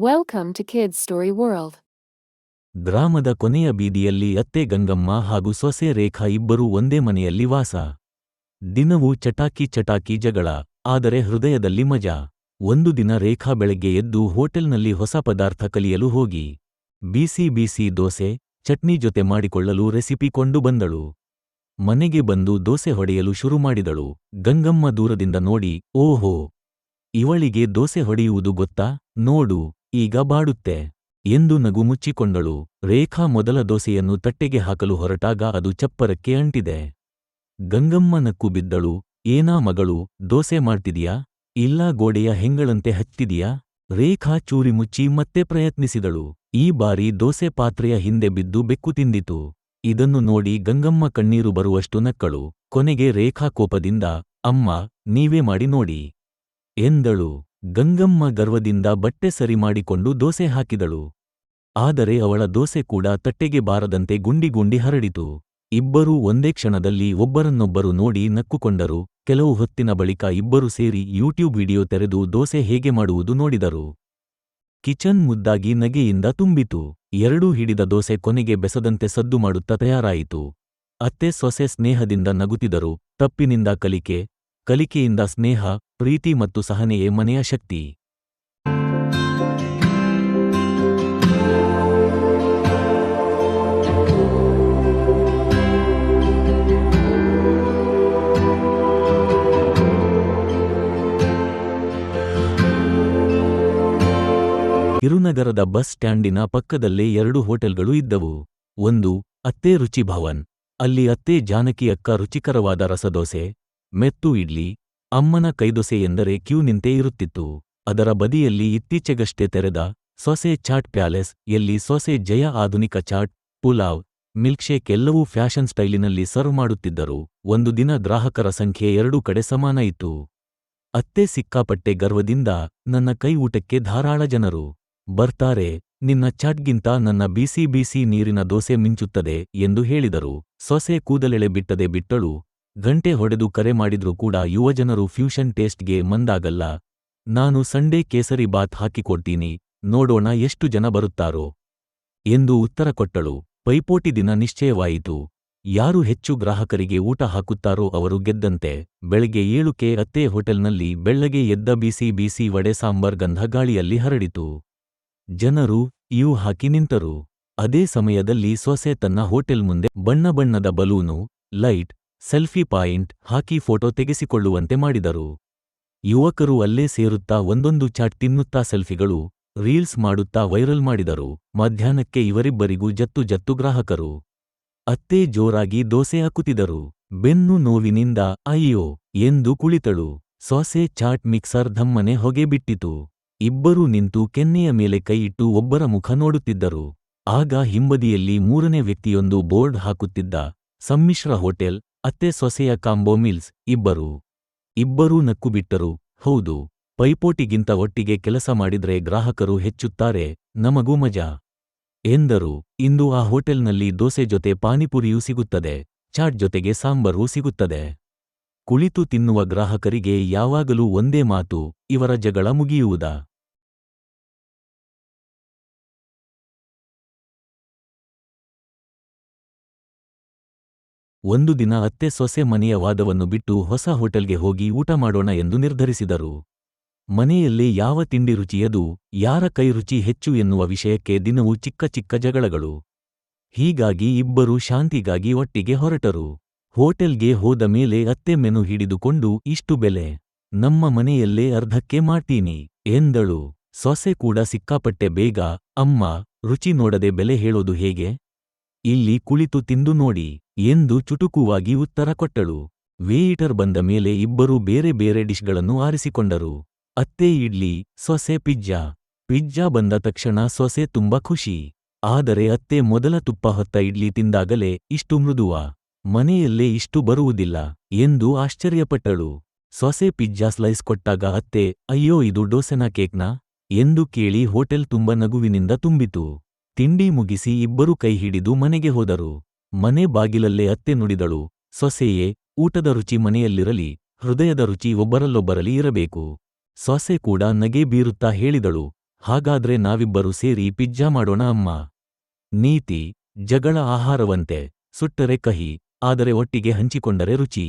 Welcome to Kids Story World. ಗ್ರಾಮದ ಕೊನೆಯ ಬೀದಿಯಲ್ಲಿ ಅತ್ತೆ ಗಂಗಮ್ಮ ಹಾಗೂ ಸೊಸೆ ರೇಖಾ ಇಬ್ಬರೂ ಒಂದೇ ಮನೆಯಲ್ಲಿ ವಾಸ. ದಿನವೂ ಚಟಾಕಿ ಜಗಳ, ಆದರೆ ಹೃದಯದಲ್ಲಿ ಮಜಾ. ಒಂದು ದಿನ ರೇಖಾ ಬೆಳಗ್ಗೆ ಎದ್ದು ಹೋಟೆಲ್ನಲ್ಲಿ ಹೊಸ ಪದಾರ್ಥ ಕಲಿಯಲು ಹೋಗಿ ಬಿಸಿ ದೋಸೆ, ಚಟ್ನಿ ಜೊತೆ ಮಾಡಿಕೊಳ್ಳಲು ರೆಸಿಪಿ ಕೊಂಡು ಬಂದಳು. ಮನೆಗೆ ಬಂದು ದೋಸೆ ಹೊಡೆಯಲು ಶುರು ಮಾಡಿದಳು. ಗಂಗಮ್ಮ ದೂರದಿಂದ ನೋಡಿ, ಓಹೋ, ಇವಳಿಗೆ ದೋಸೆ ಹೊಡೆಯುವುದು ಗೊತ್ತಾ, ನೋಡು, ಈಗ ಬಾಡುತ್ತೆ ಎಂದು ನಗು ಮುಚ್ಚಿಕೊಂಡಳು. ರೇಖಾ ಮೊದಲ ದೋಸೆಯನ್ನು ತಟ್ಟೆಗೆ ಹಾಕಲು ಹೊರಟಾಗ ಅದು ಚಪ್ಪರಕ್ಕೆ ಅಂಟಿದೆ. ಗಂಗಮ್ಮ ನಕ್ಕು ಬಿದ್ದಳು. ಏನಾ ಮಗಳು, ದೋಸೆ ಮಾಡ್ತಿದೀಯಾ, ಇಲ್ಲ ಗೋಡೆಯ ಹೆಂಗಳಂತೆ ಹಚ್ತಿದೀಯಾ? ರೇಖಾ ಚೂರಿ ಮುಚ್ಚಿ ಮತ್ತೆ ಪ್ರಯತ್ನಿಸಿದಳು. ಈ ಬಾರಿ ದೋಸೆ ಪಾತ್ರೆಯ ಹಿಂದೆ ಬಿದ್ದು ಬೆಕ್ಕು ತಿಂದಿತು. ಇದನ್ನು ನೋಡಿ ಗಂಗಮ್ಮ ಕಣ್ಣೀರು ಬರುವಷ್ಟು ನಕ್ಕಳು. ಕೊನೆಗೆ ರೇಖಾ ಕೋಪದಿಂದ, ಅಮ್ಮ, ನೀವೇ ಮಾಡಿ ನೋಡಿ ಎಂದಳು. ಗಂಗಮ್ಮ ಗರ್ವದಿಂದ ಬಟ್ಟೆ ಸರಿ ಮಾಡಿಕೊಂಡು ದೋಸೆ ಹಾಕಿದಳು. ಆದರೆ ಅವಳ ದೋಸೆ ಕೂಡ ತಟ್ಟೆಗೆ ಬಾರದಂತೆ ಗುಂಡಿ ಹರಡಿತು. ಇಬ್ಬರೂ ಒಂದೇ ಕ್ಷಣದಲ್ಲಿ ಒಬ್ಬರನ್ನೊಬ್ಬರು ನೋಡಿ ನಕ್ಕುಕೊಂಡರು. ಕೆಲವು ಹೊತ್ತಿನ ಬಳಿಕ ಇಬ್ಬರು ಸೇರಿ ಯೂಟ್ಯೂಬ್ ವಿಡಿಯೋ ತೆರೆದು ದೋಸೆ ಹೇಗೆ ಮಾಡುವುದು ನೋಡಿದರು. ಕಿಚನ್ ಮುದ್ದಾಗಿ ನಗೆಯಿಂದ ತುಂಬಿತು. ಎರಡೂ ಹಿಡಿದ ದೋಸೆ ಕೊನೆಗೆ ಬೆಸದಂತೆ ಸದ್ದು ಮಾಡುತ್ತಾ ತಯಾರಾಯಿತು. ಅತ್ತೆ ಸೊಸೆ ಸ್ನೇಹದಿಂದ ನಗುತ್ತಿದ್ದರು. ತಪ್ಪಿನಿಂದ ಕಲಿಕೆಯಿಂದ ಸ್ನೇಹ, ಪ್ರೀತಿ ಮತ್ತು ಸಹನೆಯೇ ಮನೆಯ ಶಕ್ತಿ. ಕಿರುನಗರದ ಬಸ್ ಸ್ಟ್ಯಾಂಡಿನ ಪಕ್ಕದಲ್ಲೇ 2 ಹೋಟೆಲ್ಗಳು ಇದ್ದವು. ಒಂದು, ಅತ್ತೆ ರುಚಿ ಭವನ್. ಅಲ್ಲಿ ಅತ್ತೆ ಜಾನಕಿ ಅಕ್ಕ ರುಚಿಕರವಾದ ರಸದೋಸೆ, ಮೆತ್ತು ಇಡ್ಲಿ, ಅಮ್ಮನ ಕೈದೋಸೆ ಎಂದರೆ ಕ್ಯೂ ನಿಂತೇ ಇರುತ್ತಿತ್ತು. ಅದರ ಬದಿಯಲ್ಲಿ ಇತ್ತೀಚೆಗಷ್ಟೇ ತೆರೆದ ಸೊಸೆ ಚಾಟ್ ಪ್ಯಾಲೇಸ್, ಎಲ್ಲಿ ಸೊಸೆ ಜಯ ಆಧುನಿಕ ಚಾಟ್, ಪುಲಾವ್, ಮಿಲ್ಕ್ಷೇಕ್ ಎಲ್ಲವೂ ಫ್ಯಾಷನ್ ಸ್ಟೈಲಿನಲ್ಲಿ ಸರ್ವ್ ಮಾಡುತ್ತಿದ್ದರು. ಒಂದು ದಿನ ಗ್ರಾಹಕರ ಸಂಖ್ಯೆ 2 ಕಡೆ ಸಮಾನ ಇತ್ತು. ಅತ್ತೆ ಸಿಕ್ಕಾಪಟ್ಟೆ ಗರ್ವದಿಂದ, ನನ್ನ ಕೈ ಊಟಕ್ಕೆ ಧಾರಾಳ ಜನರು ಬರ್ತಾರೆ, ನಿನ್ನ ಚಾಟ್ಗಿಂತ ನನ್ನ ಬಿಸಿ ನೀರಿನ ದೋಸೆ ಮಿಂಚುತ್ತದೆ ಎಂದು ಹೇಳಿದರು. ಸೊಸೆ ಕೂದಲೆಳೆ ಬಿಟ್ಟಳು. ಗಂಟೆ ಹೊಡೆದು ಕರೆ ಮಾಡಿದ್ರೂ ಕೂಡ ಯುವಜನರು ಫ್ಯೂಷನ್ ಟೇಸ್ಟ್ಗೆ ಮಂದಾಗಲ್ಲ. ನಾನು ಸಂಡೇ ಕೇಸರಿ ಬಾತ್ ಹಾಕಿಕೊಡ್ತೀನಿ, ನೋಡೋಣ ಎಷ್ಟು ಜನ ಬರುತ್ತಾರೋ ಎಂದು ಉತ್ತರ ಕೊಟ್ಟಳು. ಪೈಪೋಟಿ ದಿನ ನಿಶ್ಚಯವಾಯಿತು. ಯಾರು ಹೆಚ್ಚು ಗ್ರಾಹಕರಿಗೆ ಊಟ ಹಾಕುತ್ತಾರೋ ಅವರು ಗೆದ್ದಂತೆ. ಬೆಳಗ್ಗೆ 7ಕ್ಕೆ ಅತ್ತೆ ಹೋಟೆಲ್ನಲ್ಲಿ ಬೆಳ್ಳಗೆ ಎದ್ದ ಬಿಸಿ ವಡೆ ಸಾಂಬಾರ್ ಗಂಧ ಗಾಳಿಯಲ್ಲಿ ಹರಡಿತು. ಜನರು ಇವು ಹಾಕಿ ನಿಂತರು. ಅದೇ ಸಮಯದಲ್ಲಿ ಸೊಸೆ ತನ್ನ ಹೋಟೆಲ್ ಮುಂದೆ ಬಣ್ಣದ ಬಲೂನು, ಲೈಟ್, ಸೆಲ್ಫಿ ಪಾಯಿಂಟ್ ಹಾಕಿ ಫೋಟೋ ತೆಗೆಸಿಕೊಳ್ಳುವಂತೆ ಮಾಡಿದರು. ಯುವಕರು ಅಲ್ಲೇ ಸೇರುತ್ತಾ ಒಂದೊಂದು ಚಾಟ್ ತಿನ್ನುತ್ತಾ ಸೆಲ್ಫಿಗಳು, ರೀಲ್ಸ್ ಮಾಡುತ್ತಾ ವೈರಲ್ ಮಾಡಿದರು. ಮಧ್ಯಾಹ್ನಕ್ಕೆ ಇವರಿಬ್ಬರಿಗೂ ಜತ್ತು ಗ್ರಾಹಕರು. ಅತ್ತೆ ಜೋರಾಗಿ ದೋಸೆ ಹಾಕುತ್ತಿದ್ದರು. ಬೆನ್ನು ನೋವಿನಿಂದ ಅಯ್ಯೋ ಎಂದು ಕುಳಿತಳು. ಸೊಸೆ ಚಾಟ್ ಮಿಕ್ಸರ್ ಧಮ್ಮನೆ ಹೊಗೆ ಬಿಟ್ಟಿತು. ಇಬ್ಬರೂ ನಿಂತು ಕೆನ್ನೆಯ ಮೇಲೆ ಕೈಯಿಟ್ಟು ಒಬ್ಬರ ಮುಖ ನೋಡುತ್ತಿದ್ದರು. ಆಗ ಹಿಂಬದಿಯಲ್ಲಿ 3ನೇ ವ್ಯಕ್ತಿಯೊಂದು ಬೋರ್ಡ್ ಹಾಕುತ್ತಿದ್ದ, ಸಮ್ಮಿಶ್ರ ಹೋಟೆಲ್, ಅತ್ತೆ ಸೊಸೆಯ ಕಾಂಬೋ ಮೀಲ್ಸ್. ಇಬ್ಬರೂ ನಕ್ಕುಬಿಟ್ಟರು. ಹೌದು, ಪೈಪೋಟಿಗಿಂತ ಒಟ್ಟಿಗೆ ಕೆಲಸ ಮಾಡಿದ್ರೆ ಗ್ರಾಹಕರು ಹೆಚ್ಚುತ್ತಾರೆ, ನಮಗೂ ಮಜಾ ಎಂದರು. ಇಂದು ಆ ಹೋಟೆಲ್ನಲ್ಲಿ ದೋಸೆ ಜೊತೆ ಪಾನಿಪುರಿಯೂ ಸಿಗುತ್ತದೆ, ಚಾಟ್ ಜೊತೆಗೆ ಸಾಂಬಾರೂ ಸಿಗುತ್ತದೆ. ಕುಳಿತು ತಿನ್ನುವ ಗ್ರಾಹಕರಿಗೆ ಯಾವಾಗಲೂ ಒಂದೇ ಮಾತು, ಇವರ ಜಗಳ ಮುಗಿಯುವುದಾ? ಒಂದು ದಿನ ಅತ್ತೆ ಸೊಸೆ ಮನೆಯ ವಾದವನ್ನು ಬಿಟ್ಟು ಹೊಸ ಹೋಟೆಲ್ಗೆ ಹೋಗಿ ಊಟ ಮಾಡೋಣ ಎಂದು ನಿರ್ಧರಿಸಿದರು. ಮನೆಯಲ್ಲೇ ಯಾವ ತಿಂಡಿ ರುಚಿಯದು, ಯಾರ ಕೈ ರುಚಿ ಹೆಚ್ಚು ಎನ್ನುವ ವಿಷಯಕ್ಕೆ ದಿನವೂ ಚಿಕ್ಕ ಜಗಳಗಳು. ಹೀಗಾಗಿ ಇಬ್ಬರೂ ಶಾಂತಿಗಾಗಿ ಒಟ್ಟಿಗೆ ಹೊರಟರು. ಹೋಟೆಲ್ಗೆ ಹೋದ ಮೇಲೆ ಅತ್ತೆ ಮೆನು ಹಿಡಿದುಕೊಂಡು, ಇಷ್ಟು ಬೆಲೆ, ನಮ್ಮ ಮನೆಯಲ್ಲೇ ಅರ್ಧಕ್ಕೆ ಮಾಡ್ತೀನಿ ಎಂದಳು. ಸೊಸೆ ಕೂಡ ಸಿಕ್ಕಾಪಟ್ಟೆ ಬೇಗ, ಅಮ್ಮ, ರುಚಿ ನೋಡದೆ ಬೆಲೆ ಹೇಳೋದು ಹೇಗೆ, ಇಲ್ಲಿ ಕುಳಿತು ತಿಂದು ನೋಡಿ ಎಂದು ಚುಟುಕುವಾಗಿ ಉತ್ತರ ಕೊಟ್ಟಳು. ವೇಯಿಟರ್ ಬಂದ ಮೇಲೆ ಇಬ್ಬರೂ ಬೇರೆ ಡಿಶ್ಗಳನ್ನು ಆರಿಸಿಕೊಂಡರು. ಅತ್ತೆ ಇಡ್ಲಿ, ಸೊಸೆ ಪಿಜ್ಜಾ ಬಂದ ತಕ್ಷಣ ಸೊಸೆ ತುಂಬಾ ಖುಷಿ. ಆದರೆ ಅತ್ತೆ ಮೊದಲ ತುಪ್ಪ ಹೊತ್ತ ಇಡ್ಲಿ ತಿಂದಾಗಲೇ, ಇಷ್ಟು ಮೃದುವ, ಮನೆಯಲ್ಲೇ ಇಷ್ಟು ಬರುವುದಿಲ್ಲ ಎಂದು ಆಶ್ಚರ್ಯಪಟ್ಟಳು. ಸೊಸೆ ಪಿಜ್ಜಾ ಸ್ಲೈಸ್ ಕೊಟ್ಟಾಗ ಅತ್ತೆ, ಅಯ್ಯೋ ಇದು ಡೋಸೆನಾ ಕೇಕ್ನಾ ಎಂದು ಕೇಳಿ ಹೋಟೆಲ್ ತುಂಬ ನಗುವಿನಿಂದ ತುಂಬಿತು. ತಿಂಡಿ ಮುಗಿಸಿ ಇಬ್ಬರೂ ಕೈ ಹಿಡಿದು ಮನೆಗೆ ಹೋದರು. ಮನೆ ಬಾಗಿಲಲ್ಲೇ ಅತ್ತೆ ನುಡಿದಳು, ಸೊಸೆಯೇ, ಊಟದ ರುಚಿ ಮನೆಯಲ್ಲಿರಲಿ, ಹೃದಯದ ರುಚಿ ಒಬ್ಬರಲ್ಲೊಬ್ಬರಲ್ಲಿ ಇರಬೇಕು. ಸೊಸೆ ಕೂಡ ನಗೆ ಬೀರುತ್ತಾ ಹೇಳಿದಳು, ಹಾಗಾದ್ರೆ ನಾವಿಬ್ಬರು ಸೇರಿ ಪಿಜ್ಜಾ ಮಾಡೋಣ ಅಮ್ಮ. ನೀತಿ: ಜಗಳ ಆಹಾರವಂತೆ, ಸುಟ್ಟರೆ ಕಹಿ, ಆದರೆ ಒಟ್ಟಿಗೆ ಹಂಚಿಕೊಂಡರೆ ರುಚಿ.